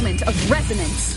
moment of resonance.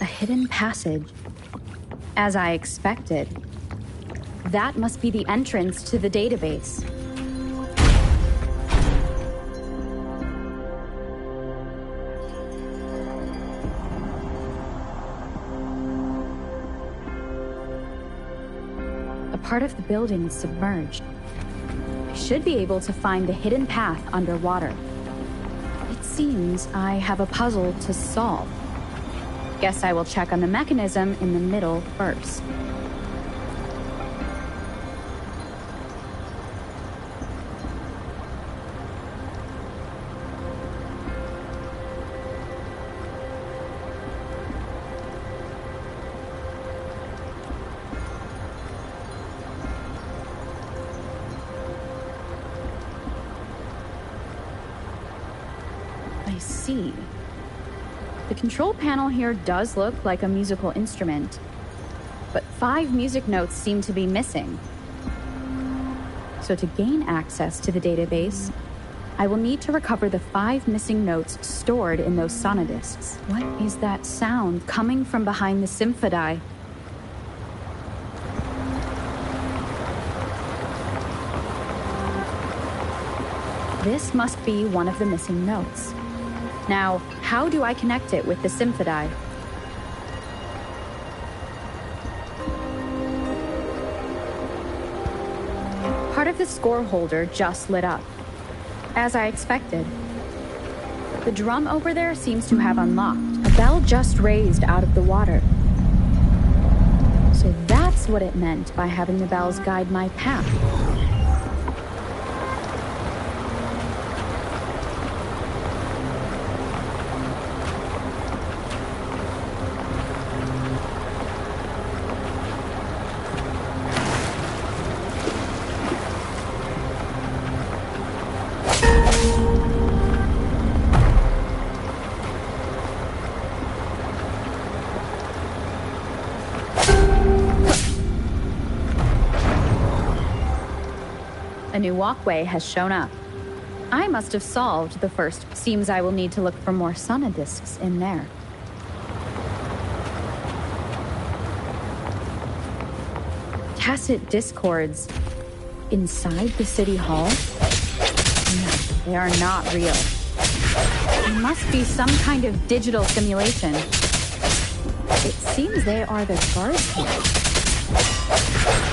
A hidden passage. As I expected. That must be the entrance to the database. A part of the building is submerged. I should be able to find the hidden path underwater. It seems I have a puzzle to solve. Guess I will check on the mechanism in the middle first. I see. The control panel here does look like a musical instrument, but 5 music notes seem to be missing. So to gain access to the database, I will need to recover the 5 missing notes stored in those sonodiscs. What is that sound coming from behind the symphony? This must be one of the missing notes. Now, how do I connect it with the symphony? Part of the score holder just lit up, as I expected. The drum over there seems to have unlocked. A bell just raised out of the water. So that's what it meant by having the bells guide my path. A new walkway has shown up. I must have solved the first. Seems I will need to look for more sonodiscs in there. Tacit discords inside the city hall? No, they are not real. It must be some kind of digital simulation. It seems they are the guards here.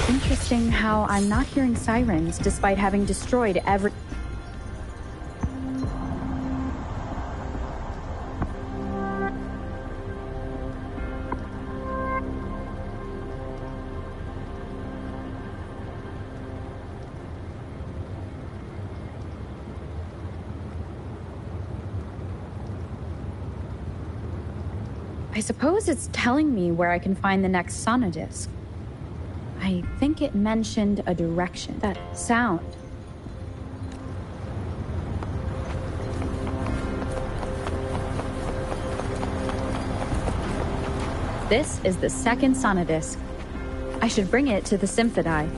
Interesting how I'm not hearing sirens despite having destroyed every... I suppose it's telling me where I can find the next sonodisc. I think it mentioned a direction. That sound. This is the second sonodisc. I should bring it to the symphony.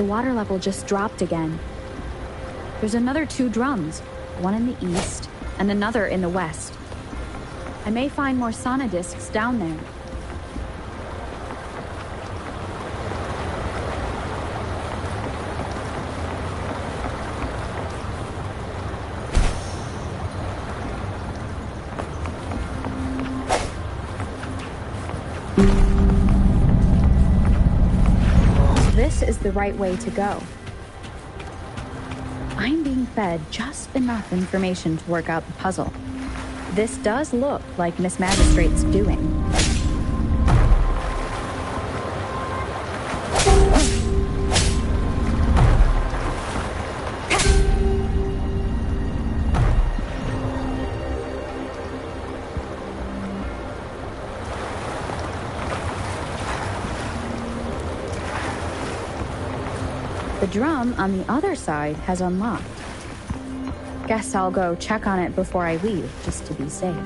The water level just dropped again. There's another 2 drums, one in the east and another in the west. I may find more sonodiscs down there. This is the right way to go. I'm being fed just enough information to work out the puzzle. This does look like Miss Magistrate's doing. The drum on the other side has unlocked. Guess I'll go check on it before I leave, just to be safe.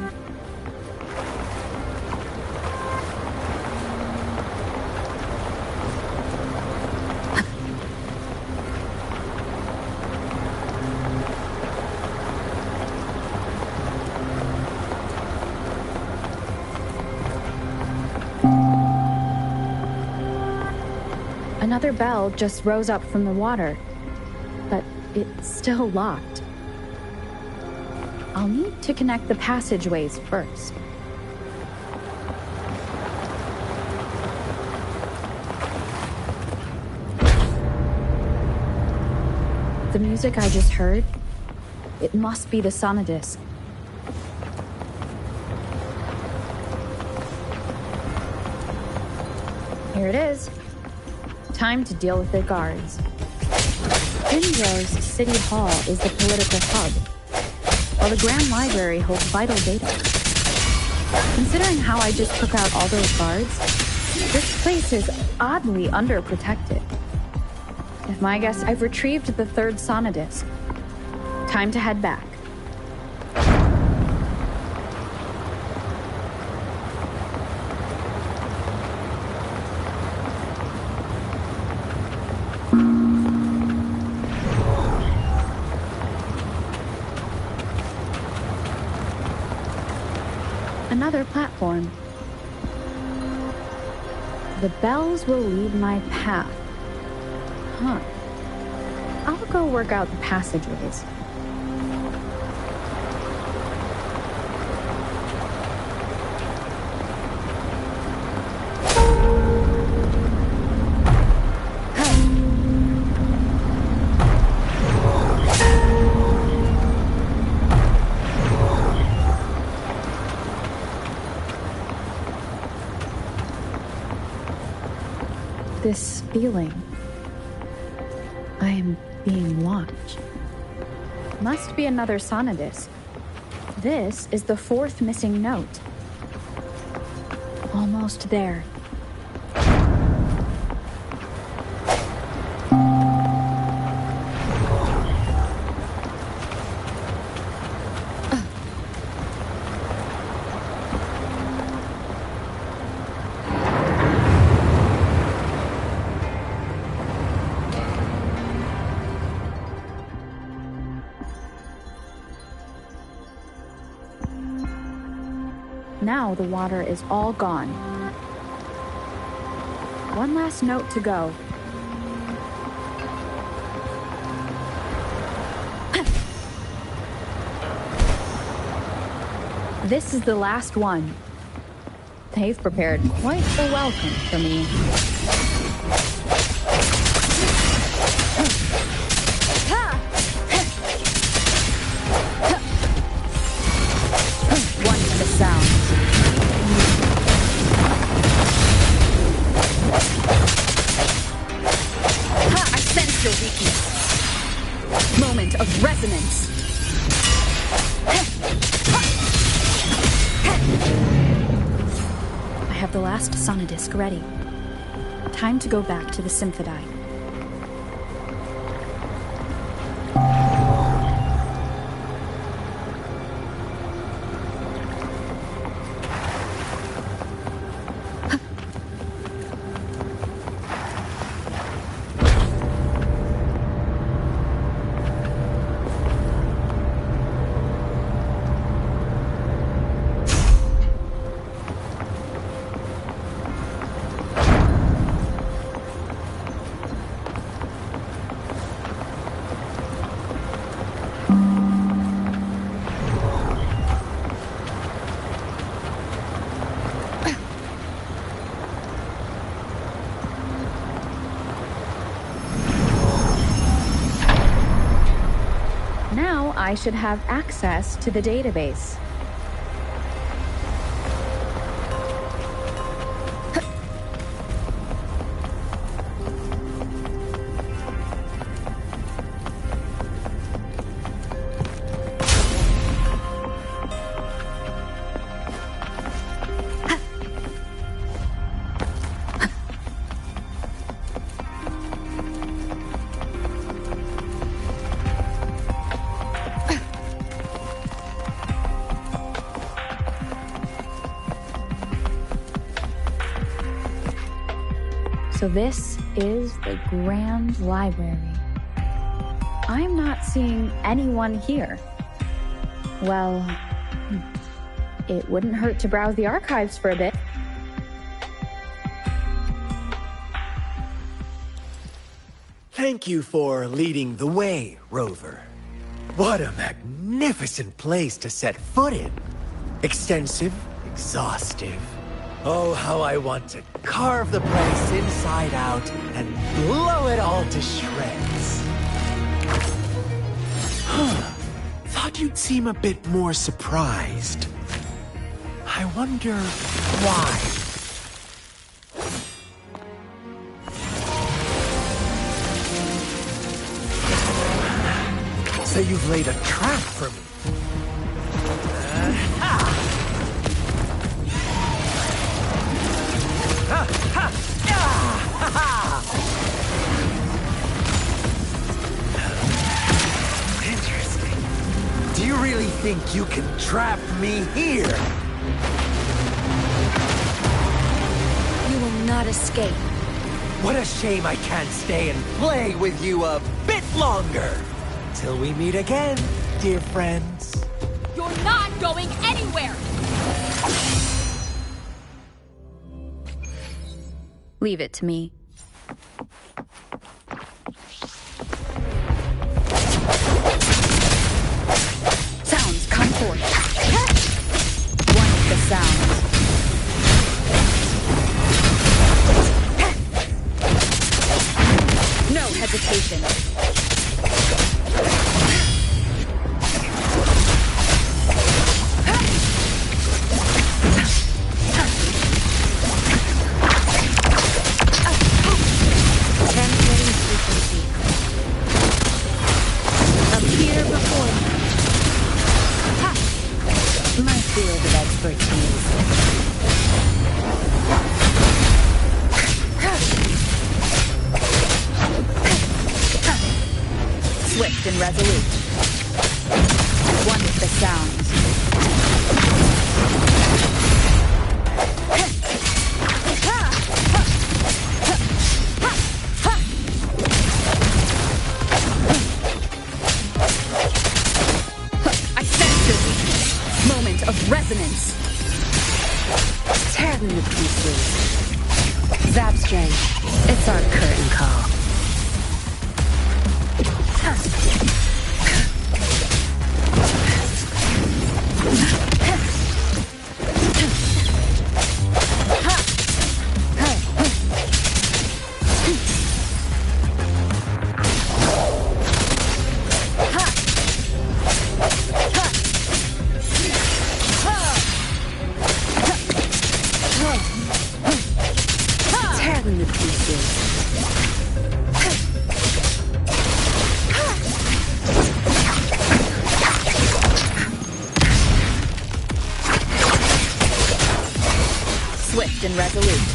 Another bell just rose up from the water, but it's still locked. I'll need to connect the passageways first. The music I just heard, it must be the sonodisc. Here it is. Time to deal with the guards. Pinjo's City Hall is the political hub, while the Grand Library holds vital data. Considering how I just took out all those guards, this place is oddly underprotected. If my guess, I've retrieved the 3rd sonodisc. Time to head back. Another platform. The bells will lead my path. Huh. I'll go work out the passageways. This feeling. I am being watched. Must be another sonodisc. This is the 4th missing note. Almost there. Now the water is all gone. One last note to go. This is the last one. They've prepared quite the welcome for me. One for the sound. I sense your weakness. Moment of resonance. I have the last sonodisc ready. Time to go back to the Symphony. I should have access to the database. So this is the Grand Library. I'm not seeing anyone here. Well, it wouldn't hurt to browse the archives for a bit. Thank you for leading the way, Rover. What a magnificent place to set foot in. Extensive, exhaustive. Oh, how I want to carve the place inside out and blow it all to shreds. Thought you'd seem a bit more surprised. I wonder why. So you've laid a trap for me. Interesting. Do you really think you can trap me here? You will not escape. What a shame I can't stay and play with you a bit longer. Till we meet again, dear friends. You're not going anywhere! Leave it to me. Sounds come forth. One of the sounds. No hesitation. Swift and resolute. One with the sounds. I sense your weakness. Moment of resonance. Tear them to pieces. Zapstring, it's our curtain call. Tear them to pieces. Swift and resolute.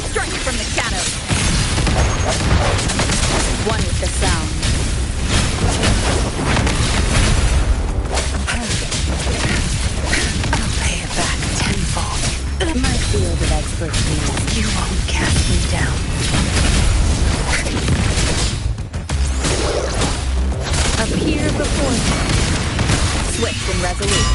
Strike from the shadows. One with the sound. I'll pay it back tenfold. My field of expertise. You won't cast me down. Appear before me. Swift and resolute.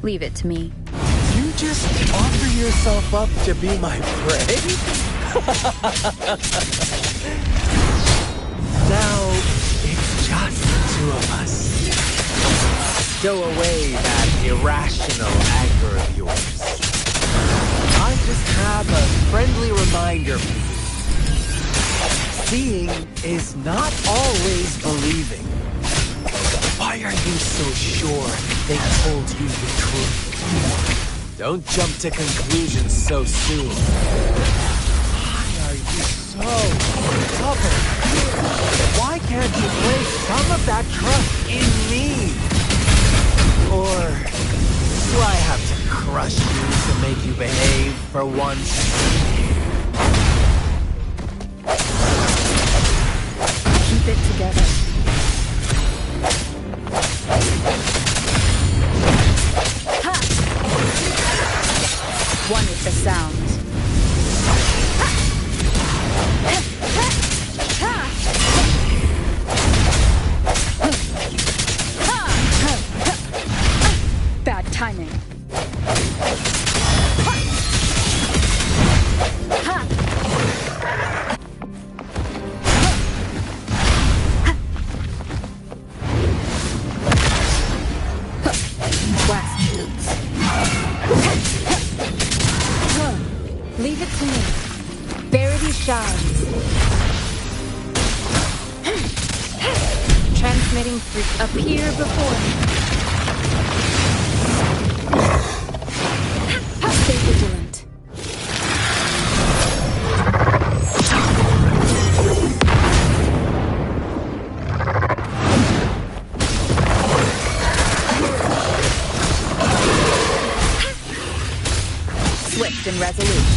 Leave it to me. You just offer yourself up to be my prey? Now, it's just the two of us. Stow away that irrational anger of yours. I just have a friendly reminder for you. Seeing is not always believing. Why are you so sure they told you the truth? Don't jump to conclusions so soon. Why are you so stubborn? Why can't you place some of that trust in me? Or do I have to crush you to make you behave for once? Keep it together. Ha! One with the sound. Bad timing. Leave it to me. Verity shines. Transmitting through. Appear before me. Stay vigilant. Swift and resolute.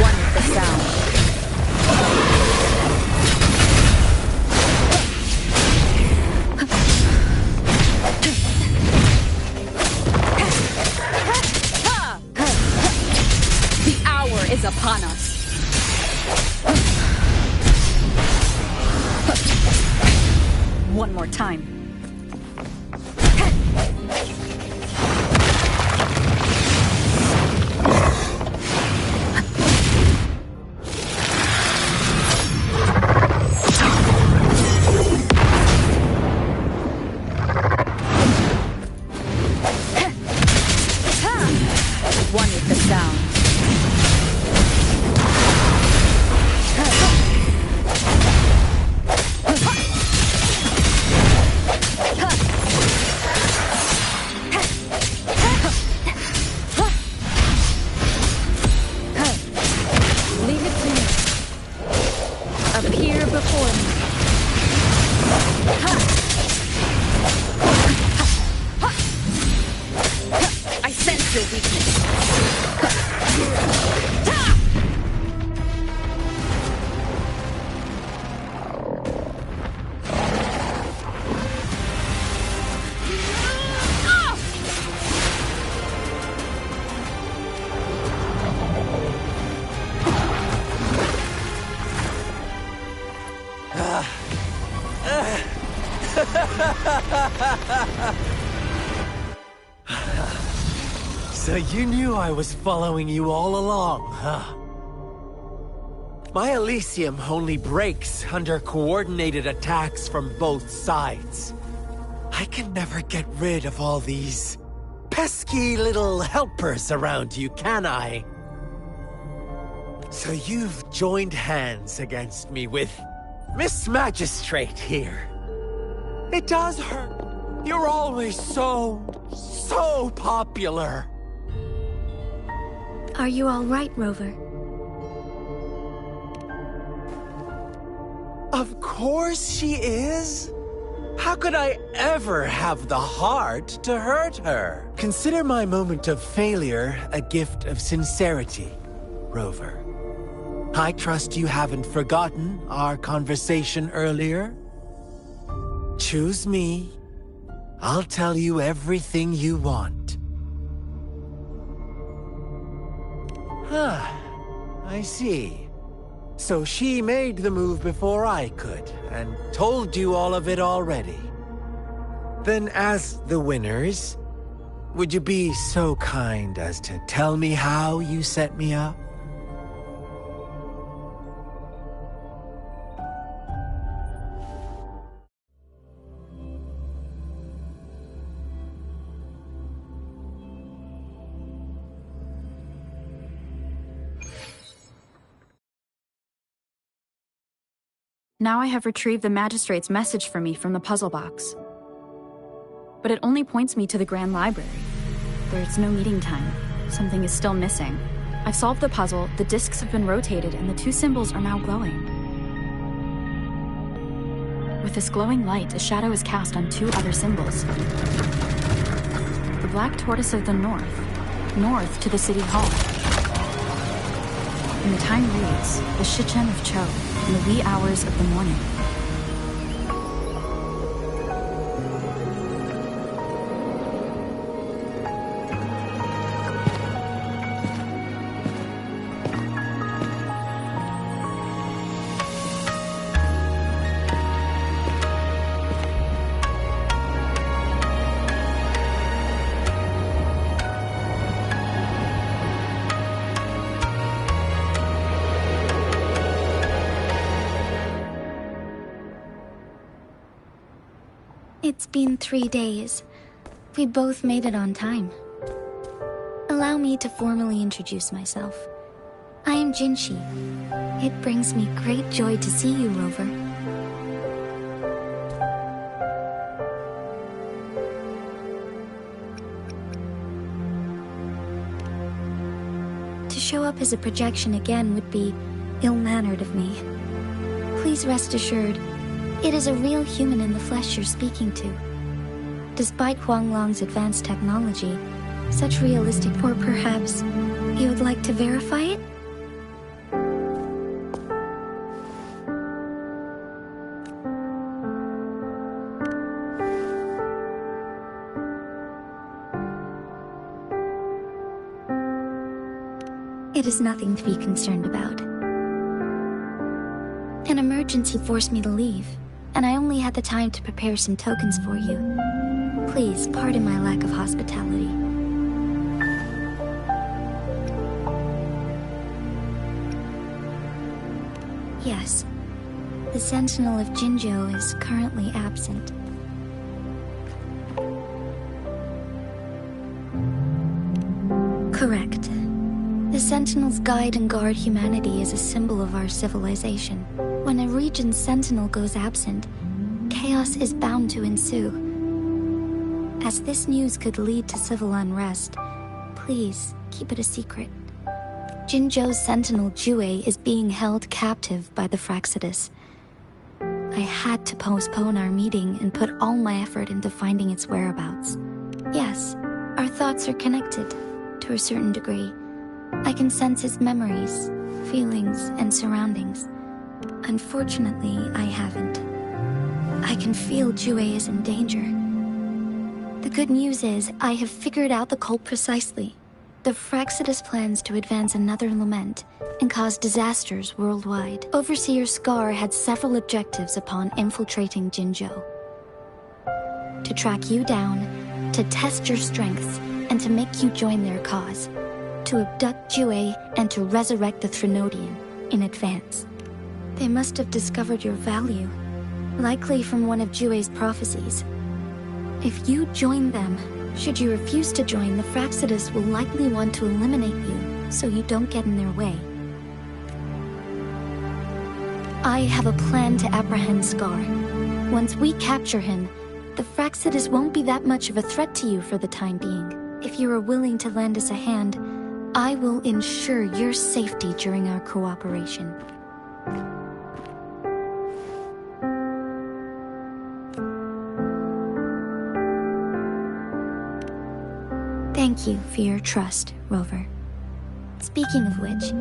One with the sound. The hour is upon us. One more time. One with the sound. Leave it to me. Appear before me. I sense your weakness. So you knew I was following you all along, huh? My Elysium only breaks under coordinated attacks from both sides. I can never get rid of all these pesky little helpers around you, can I? So you've joined hands against me with Miss Magistrate here. It does hurt. You're always so popular. Are you all right, Rover? Of course she is. How could I ever have the heart to hurt her? Consider my moment of failure a gift of sincerity, Rover. I trust you haven't forgotten our conversation earlier. Choose me. I'll tell you everything you want. I see. So she made the move before I could, and told you all of it already. Then as the winners, would you be so kind as to tell me how you set me up? Now I have retrieved the magistrate's message for me from the puzzle box. But it only points me to the Grand Library. There's no meeting time. Something is still missing. I've solved the puzzle, the discs have been rotated, and the two symbols are now glowing. With this glowing light, a shadow is cast on two other symbols. The black tortoise of the north to the city hall. And the time reads, the Shichen of Cho, in the wee hours of the morning. It's been 3 days. We both made it on time. Allow me to formally introduce myself. I am Jinshi. It brings me great joy to see you, Rover. To show up as a projection again would be ill-mannered of me. Please rest assured, it is a real human in the flesh you're speaking to. Despite Huanglong's advanced technology, such realistic, or perhaps you would like to verify it? It is nothing to be concerned about. An emergency forced me to leave, and I only had the time to prepare some tokens for you. Please pardon my lack of hospitality. Yes, the Sentinel of Jinzhou is currently absent. Correct. The Sentinels guide and guard humanity as a symbol of our civilization. When a region's sentinel goes absent, chaos is bound to ensue. As this news could lead to civil unrest, please keep it a secret. Jinzhou's sentinel Jue is being held captive by the Fraxidus. I had to postpone our meeting and put all my effort into finding its whereabouts. Yes, our thoughts are connected, to a certain degree. I can sense his memories, feelings, and surroundings. Unfortunately, I haven't. I can feel Jue is in danger. The good news is, I have figured out the cult precisely. The Fraxidus plans to advance another lament and cause disasters worldwide. Overseer Scar had several objectives upon infiltrating Jinzhou. To track you down, to test your strengths, and to make you join their cause. To abduct Jue and to resurrect the Threnodian in advance. They must have discovered your value, likely from one of Jue's prophecies. If you join them, should you refuse to join, the Fraxidus will likely want to eliminate you, so you don't get in their way. I have a plan to apprehend Scar. Once we capture him, the Fraxidus won't be that much of a threat to you for the time being. If you are willing to lend us a hand, I will ensure your safety during our cooperation. Thank you for your trust, Rover. Speaking of which,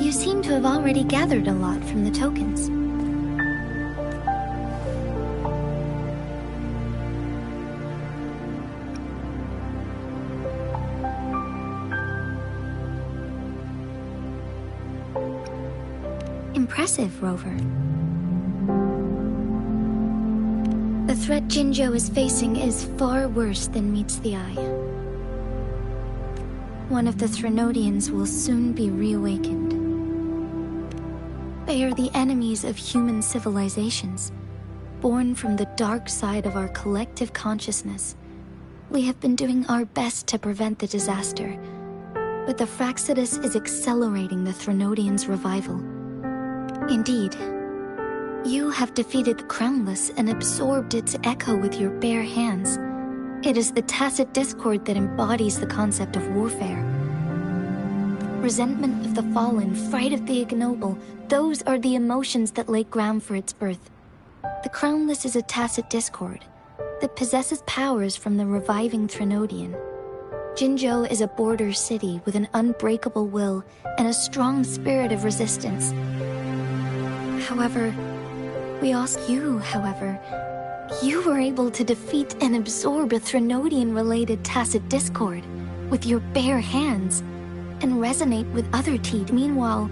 you seem to have already gathered a lot from the tokens. Impressive, Rover. The threat Jinzhou is facing is far worse than meets the eye. One of the Threnodians will soon be reawakened. They are the enemies of human civilizations, born from the dark side of our collective consciousness. We have been doing our best to prevent the disaster, but the Fraxidus is accelerating the Threnodians' revival. Indeed, you have defeated the Crownless and absorbed its echo with your bare hands. It is the tacit discord that embodies the concept of warfare. Resentment of the fallen, fright of the ignoble, those are the emotions that lay ground for its birth. The Crownless is a tacit discord that possesses powers from the reviving Threnodian. Jinzhou is a border city with an unbreakable will and a strong spirit of resistance. However, you were able to defeat and absorb a Threnodian-related tacit discord with your bare hands and resonate with other teeth. Meanwhile,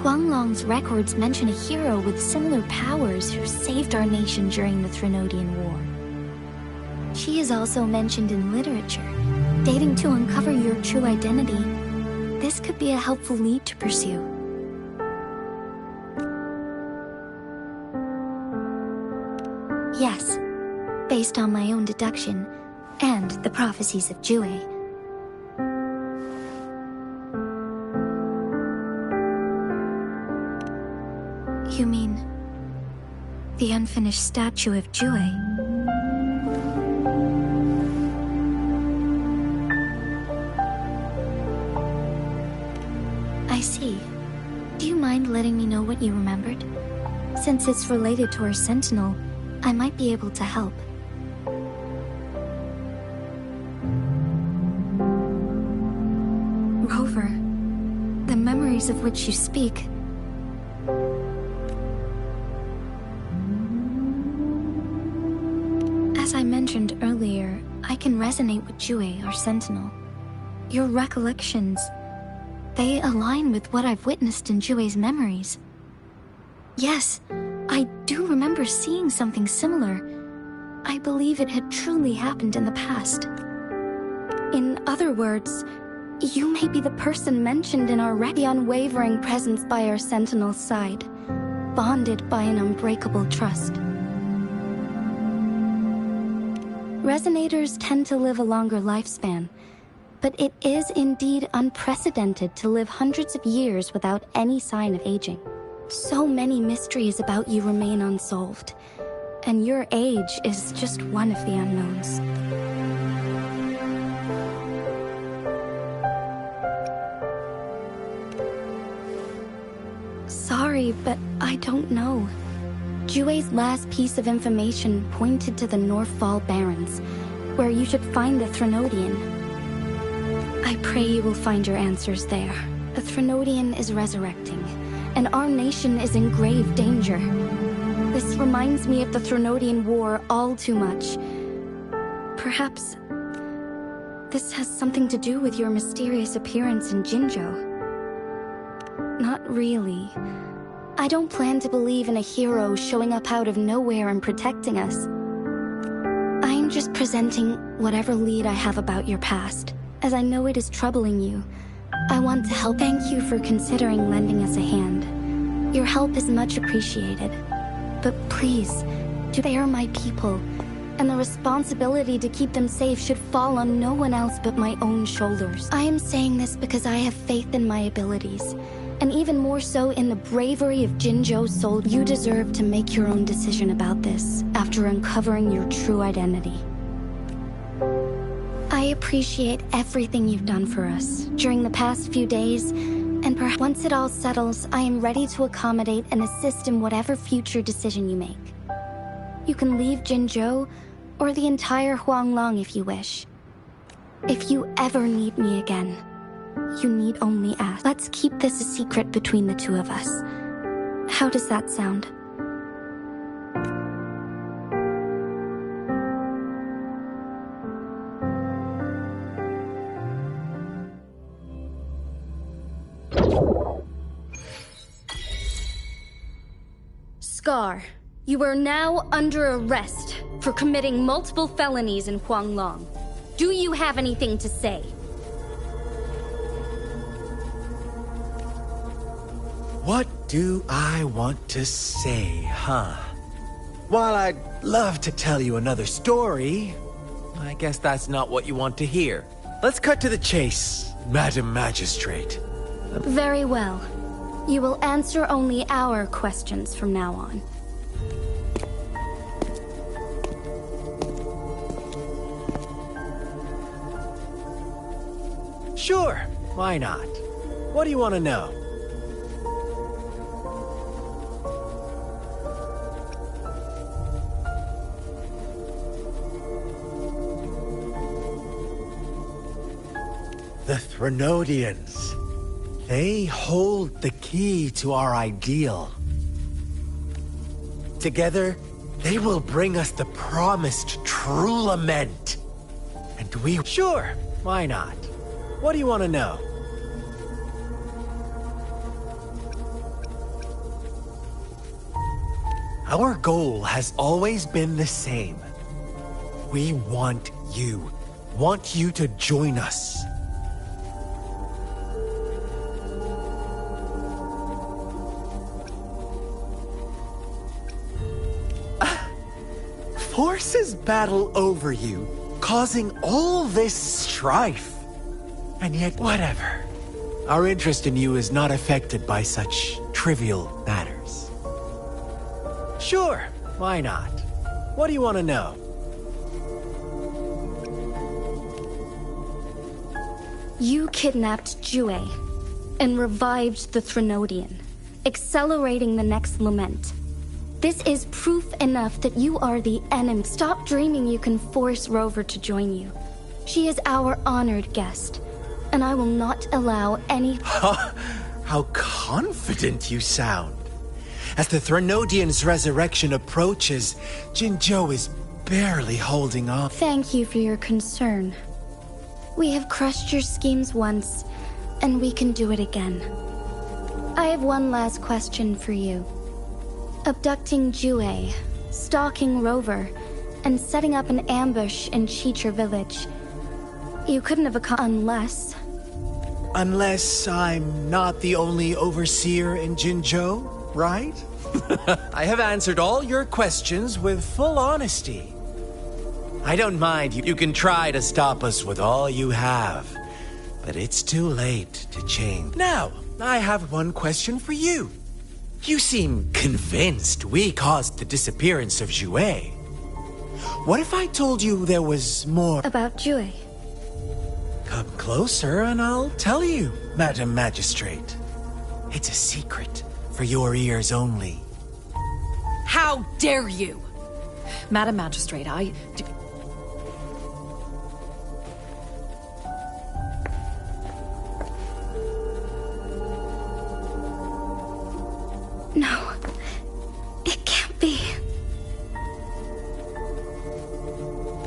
Huanglong's records mention a hero with similar powers who saved our nation during the Threnodian War. She is also mentioned in literature, dating to uncover your true identity. This could be a helpful lead to pursue. Yes, based on my own deduction and the prophecies of Jue. You mean the unfinished statue of Jue? I see. Do you mind letting me know what you remembered? Since it's related to our Sentinel, I might be able to help. Rover, the memories of which you speak. As I mentioned earlier, I can resonate with Jue, our Sentinel. Your recollections, they align with what I've witnessed in Jue's memories. Yes, I do remember seeing something similar. I believe it had truly happened in the past. In other words, you may be the person mentioned in our the unwavering presence by our Sentinel's side, bonded by an unbreakable trust. Resonators tend to live a longer lifespan, but it is indeed unprecedented to live hundreds of years without any sign of aging. So many mysteries about you remain unsolved, and your age is just one of the unknowns. Sorry, but I don't know. Jue's last piece of information pointed to the Northfall Barrens, where you should find the Threnodian. I pray you will find your answers there. The Threnodian is resurrecting, and our nation is in grave danger. This reminds me of the Threnodian War all too much. Perhaps this has something to do with your mysterious appearance in Jinzhou. Not really. I don't plan to believe in a hero showing up out of nowhere and protecting us. I'm just presenting whatever lead I have about your past, as I know it is troubling you. I want to help. Thank you for considering lending us a hand. Your help is much appreciated. But please, they are my people, and the responsibility to keep them safe should fall on no one else but my own shoulders. I am saying this because I have faith in my abilities, and even more so in the bravery of Jinzhou's soul. You deserve to make your own decision about this after uncovering your true identity. I appreciate everything you've done for us during the past few days, and perhaps once it all settles, I am ready to accommodate and assist in whatever future decision you make. You can leave Jinzhou or the entire Huanglong if you wish. If you ever need me again, you need only ask. Let's keep this a secret between the two of us. How does that sound? Scar, you are now under arrest for committing multiple felonies in Huanglong. Do you have anything to say? What do I want to say, huh? While I'd love to tell you another story, I guess that's not what you want to hear. Let's cut to the chase, Madam Magistrate. Very well. You will answer only our questions from now on. Sure, why not? What do you want to know? The Threnodians. They hold the key to our ideal. Together, they will bring us the promised true lament. And we... Sure, why not? What do you want to know? Our goal has always been the same. We want you to join us. Forces battle over you, causing all this strife. And yet, whatever. Our interest in you is not affected by such trivial matters. Sure, why not? What do you want to know? You kidnapped Jue and revived the Threnodian, accelerating the next lament. This is proof enough that you are the enemy. Stop dreaming you can force Rover to join you. She is our honored guest, and I will not allow any... How confident you sound. As the Threnodian's resurrection approaches, Jinzhou is barely holding on. Thank you for your concern. We have crushed your schemes once, and we can do it again. I have one last question for you. Abducting Jue, stalking Rover, and setting up an ambush in Chicher village. You couldn't have accomplished unless... Unless I'm not the only overseer in Jinzhou, right? I have answered all your questions with full honesty. I don't mind. You can try to stop us with all you have, but it's too late to change. Now, I have one question for you. You seem convinced we caused the disappearance of Jue. What if I told you there was more... About Jue? Come closer and I'll tell you, Madam Magistrate. It's a secret for your ears only. How dare you! Madam Magistrate, No, it can't be.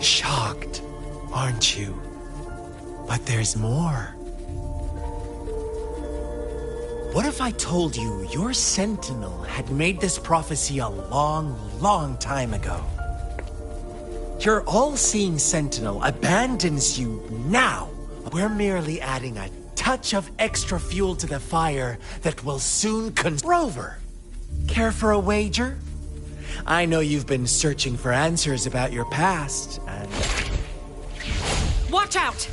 Shocked, aren't you? But there's more. What if I told you your sentinel had made this prophecy a long, long time ago? Your all-seeing sentinel abandons you now. We're merely adding a touch of extra fuel to the fire that will soon Rover. Care for a wager? I know you've been searching for answers about your past, and... watch out!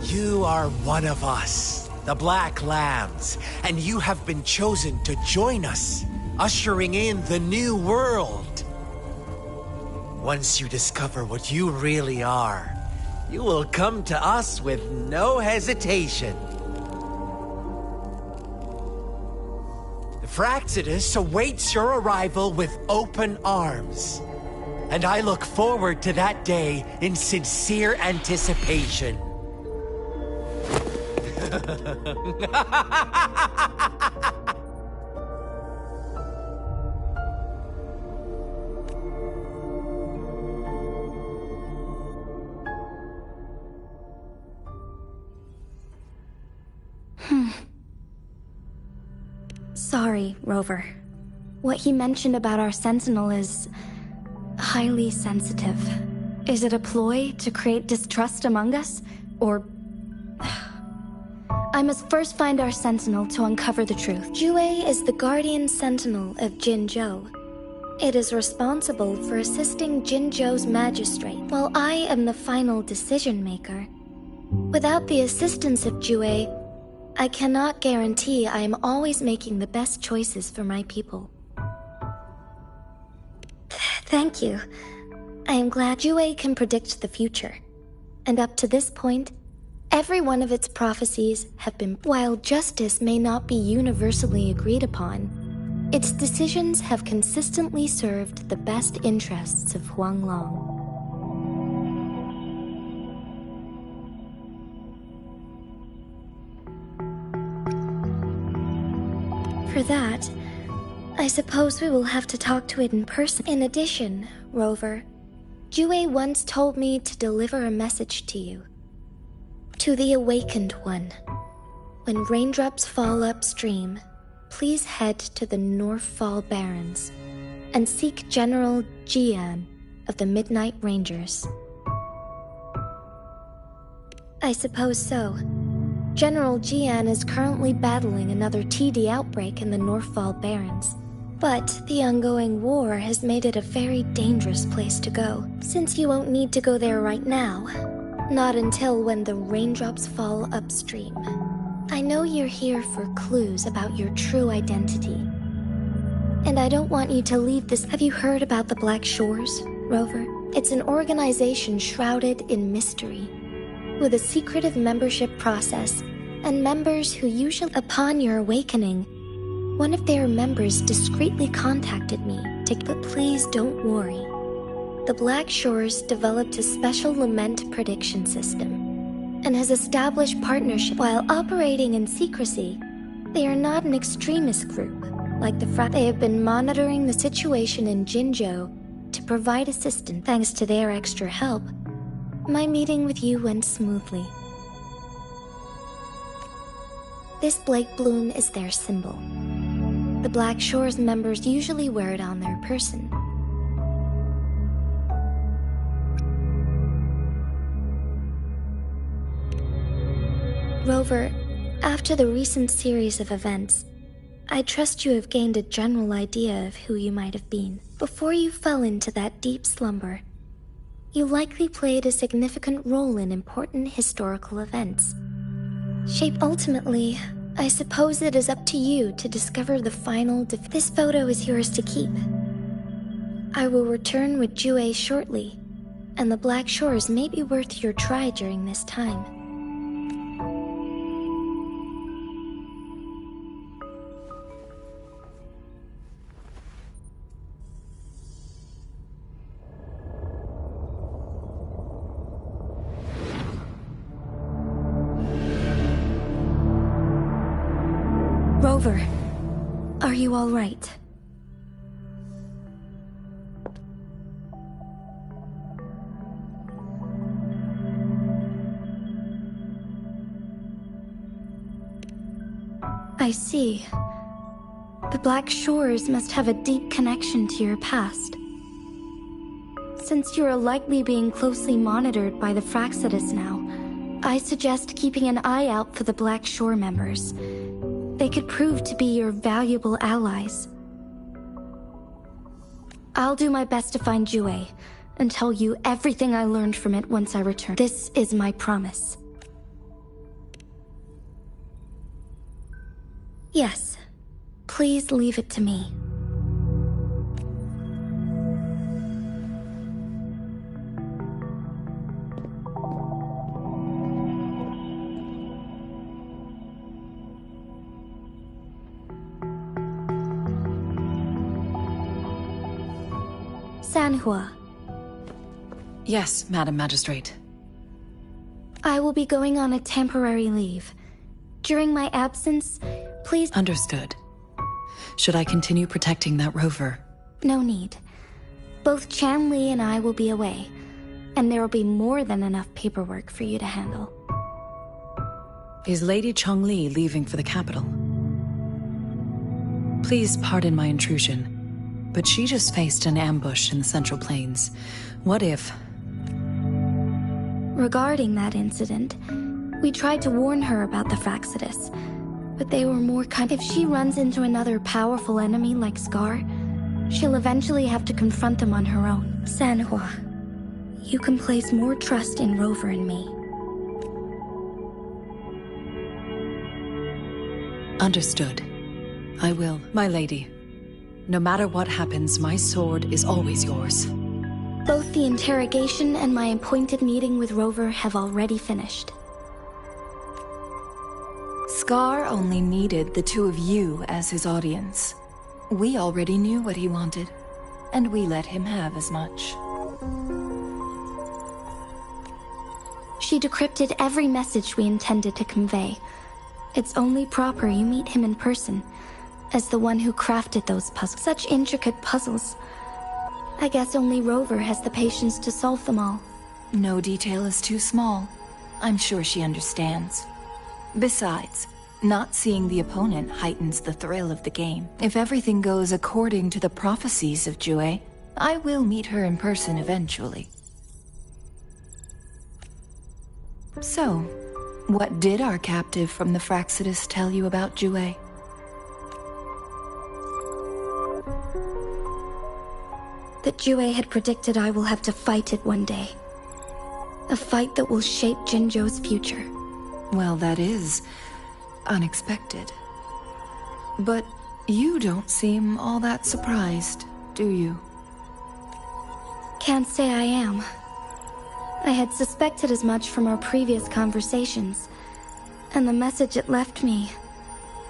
You are one of us, the Black Lambs, and you have been chosen to join us, ushering in the new world. Once you discover what you really are, you will come to us with no hesitation. Fraxidus awaits your arrival with open arms. And I look forward to that day in sincere anticipation. sorry, Rover. What he mentioned about our Sentinel is highly sensitive. Is it a ploy to create distrust among us? Or... I must first find our Sentinel to uncover the truth. Jue is the guardian Sentinel of Jinzhou. It is responsible for assisting Jinzhou's magistrate, while I am the final decision maker. Without the assistance of Jue, I cannot guarantee I am always making the best choices for my people. Thank you. I am glad Jue can predict the future. And up to this point, every one of its prophecies have been... While justice may not be universally agreed upon, its decisions have consistently served the best interests of Huanglong. For that, I suppose we will have to talk to it in person. In addition, Rover, Jue once told me to deliver a message to you. To the Awakened One. When raindrops fall upstream, please head to the Northfall Barrens and seek General Jian of the Midnight Rangers. I suppose so. General Jian is currently battling another TD outbreak in the Northfall Barrens. But the ongoing war has made it a very dangerous place to go. Since you won't need to go there right now, not until when the raindrops fall upstream. I know you're here for clues about your true identity. And I don't want you to leave this. Have you heard about the Black Shores, Rover? It's an organization shrouded in mystery, with a secretive membership process, and members who usually... Upon your awakening, one of their members discreetly contacted me but please don't worry. The Black Shores developed a special lament prediction system and has established partnership. While operating in secrecy, they are not an extremist group like the They have been monitoring the situation in Jinzhou to provide assistance. Thanks to their extra help, my meeting with you went smoothly. This Blake Bloom is their symbol. The Black Shores members usually wear it on their person. Rover, after the recent series of events, I trust you have gained a general idea of who you might have been. Before you fell into that deep slumber, you likely played a significant role in important historical events. Ultimately, I suppose it is up to you to discover the final This photo is yours to keep. I will return with Jue shortly, and the Black Shores may be worth your try during this time. Rover, are you all right? I see. The Black Shores must have a deep connection to your past. Since you are likely being closely monitored by the Fraxidus now, I suggest keeping an eye out for the Black Shore members. They could prove to be your valuable allies. I'll do my best to find Jue and tell you everything I learned from it once I return. This is my promise. Yes, please leave it to me. Sanhua. Yes, Madam Magistrate. I will be going on a temporary leave. During my absence, please... Understood. Should I continue protecting that rover? No need. Both Chanli and I will be away, and there will be more than enough paperwork for you to handle. Is Lady Chongli leaving for the capital? Please pardon my intrusion, but she just faced an ambush in the Central Plains. What if... Regarding that incident, we tried to warn her about the Fractsidus, but they were more kind. If she runs into another powerful enemy like Scar, she'll eventually have to confront them on her own. Sanhua, you can place more trust in Rover and me. Understood. I will, my lady. No matter what happens, my sword is always yours. Both the interrogation and my appointed meeting with Rover have already finished. Scar only needed the two of you as his audience. We already knew what he wanted, and we let him have as much. She decrypted every message we intended to convey. It's only proper you meet him in person, as the one who crafted those puzzles. Such intricate puzzles. I guess only Rover has the patience to solve them all. No detail is too small. I'm sure she understands. Besides, not seeing the opponent heightens the thrill of the game. If everything goes according to the prophecies of Jue, I will meet her in person eventually. So, what did our captive from the Fractsidus tell you about Jue? That Jue had predicted I will have to fight it one day. A fight that will shape Jinzhou's future. Well, that is unexpected. But you don't seem all that surprised, do you? Can't say I am. I had suspected as much from our previous conversations, and the message it left me.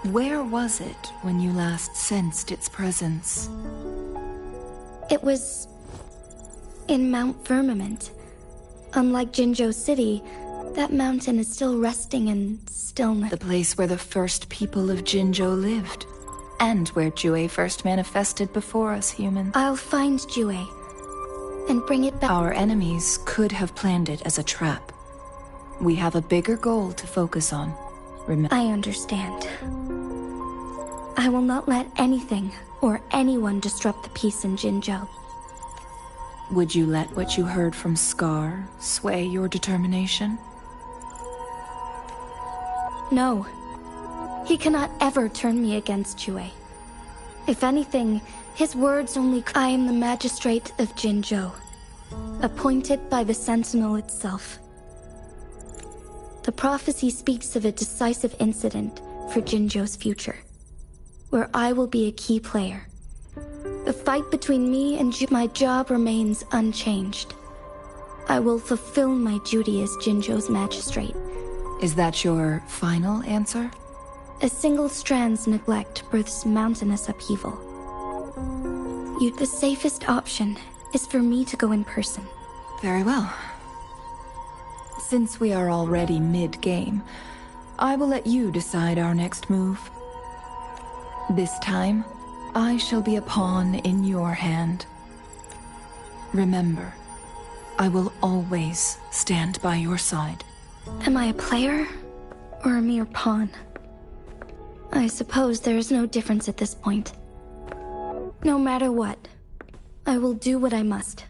Where was it when you last sensed its presence? It was in Mount Firmament. Unlike Jinzhou City, that mountain is still resting in stillness. The place where the first people of Jinzhou lived, and where Jue first manifested before us humans. I'll find Jue and bring it back. Our enemies could have planned it as a trap. We have a bigger goal to focus on. I understand. I will not let anything or anyone disrupt the peace in Jinzhou. Would you let what you heard from Scar sway your determination? No. He cannot ever turn me against Jue. If anything, his words only... I am the magistrate of Jinzhou, appointed by the Sentinel itself. The prophecy speaks of a decisive incident for Jinzhou's future, where I will be a key player. The fight between me and my job remains unchanged. I will fulfill my duty as Jinzhou's magistrate. Is that your final answer? A single strand's neglect births mountainous upheaval. The safest option is for me to go in person. Very well. Since we are already mid-game, I will let you decide our next move. This time, I shall be a pawn in your hand. Remember, I will always stand by your side. Am I a player or a mere pawn? I suppose there is no difference at this point. No matter what, I will do what I must.